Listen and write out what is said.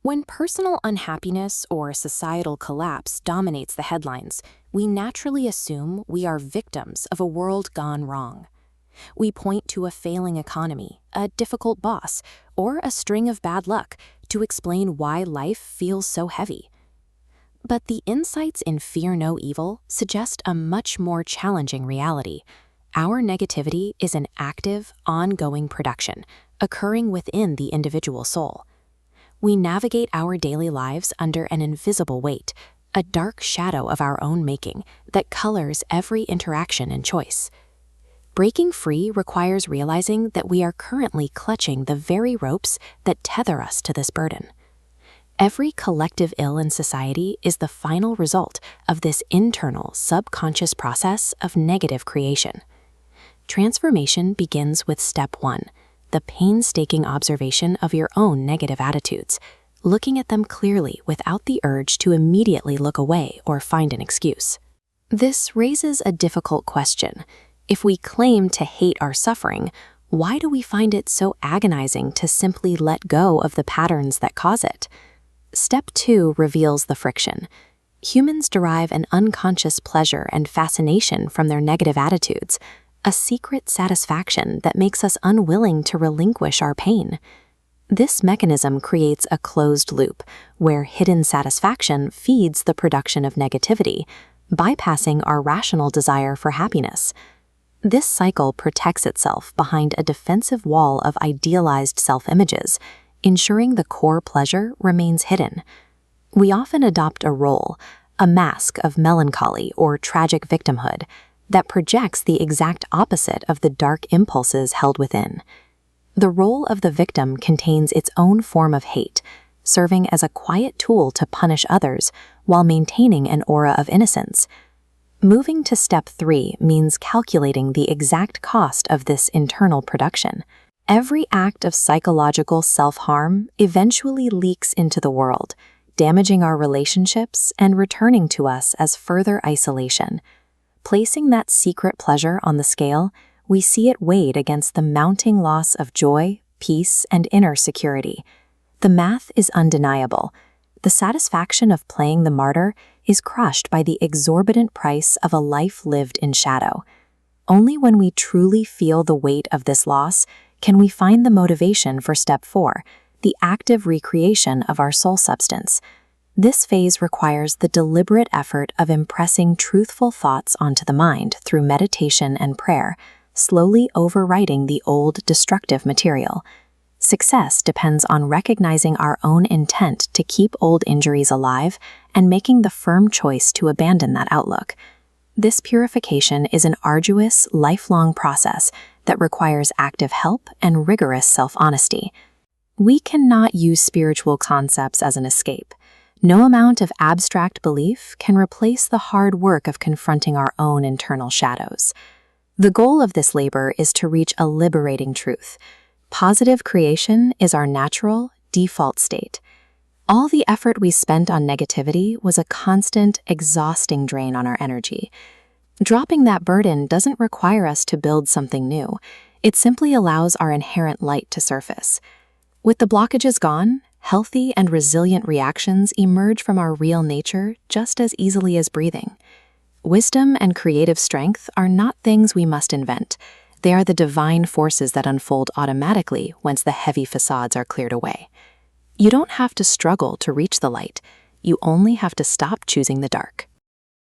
When personal unhappiness or societal collapse dominates the headlines, we naturally assume we are victims of a world gone wrong. We point to a failing economy, a difficult boss, or a string of bad luck to explain why life feels so heavy. But the insights in Fear No Evil suggest a much more challenging reality. Our negativity is an active, ongoing production, occurring within the individual soul. We navigate our daily lives under an invisible weight, a dark shadow of our own making that colors every interaction and choice. Breaking free requires realizing that we are currently clutching the very ropes that tether us to this burden. Every collective ill in society is the final result of this internal, subconscious process of negative creation. Transformation begins with step 1, the painstaking observation of your own negative attitudes, looking at them clearly without the urge to immediately look away or find an excuse. This raises a difficult question. If we claim to hate our suffering, why do we find it so agonizing to simply let go of the patterns that cause it? Step 2 reveals the friction. Humans derive an unconscious pleasure and fascination from their negative attitudes, a secret satisfaction that makes us unwilling to relinquish our pain. This mechanism creates a closed loop, where hidden satisfaction feeds the production of negativity, bypassing our rational desire for happiness. This cycle protects itself behind a defensive wall of idealized self-images, ensuring the core pleasure remains hidden. We often adopt a role, a mask of melancholy or tragic victimhood, that projects the exact opposite of the dark impulses held within. The role of the victim contains its own form of hate, serving as a quiet tool to punish others while maintaining an aura of innocence. Moving to step 3 means calculating the exact cost of this internal production. Every act of psychological self-harm eventually leaks into the world, damaging our relationships and returning to us as further isolation. Placing that secret pleasure on the scale, we see it weighed against the mounting loss of joy, peace, and inner security. The math is undeniable. The satisfaction of playing the martyr is crushed by the exorbitant price of a life lived in shadow. Only when we truly feel the weight of this loss can we find the motivation for step 4, the active recreation of our soul substance. This phase requires the deliberate effort of impressing truthful thoughts onto the mind through meditation and prayer, slowly overwriting the old destructive material. Success depends on recognizing our own intent to keep old injuries alive and making the firm choice to abandon that outlook. This purification is an arduous, lifelong process that requires active help and rigorous self-honesty. We cannot use spiritual concepts as an escape. No amount of abstract belief can replace the hard work of confronting our own internal shadows. The goal of this labor is to reach a liberating truth. Positive creation is our natural, default state. All the effort we spent on negativity was a constant, exhausting drain on our energy. Dropping that burden doesn't require us to build something new. It simply allows our inherent light to surface. With the blockages gone, healthy and resilient reactions emerge from our real nature just as easily as breathing. Wisdom and creative strength are not things we must invent. They are the divine forces that unfold automatically once the heavy facades are cleared away. You don't have to struggle to reach the light. You only have to stop choosing the dark.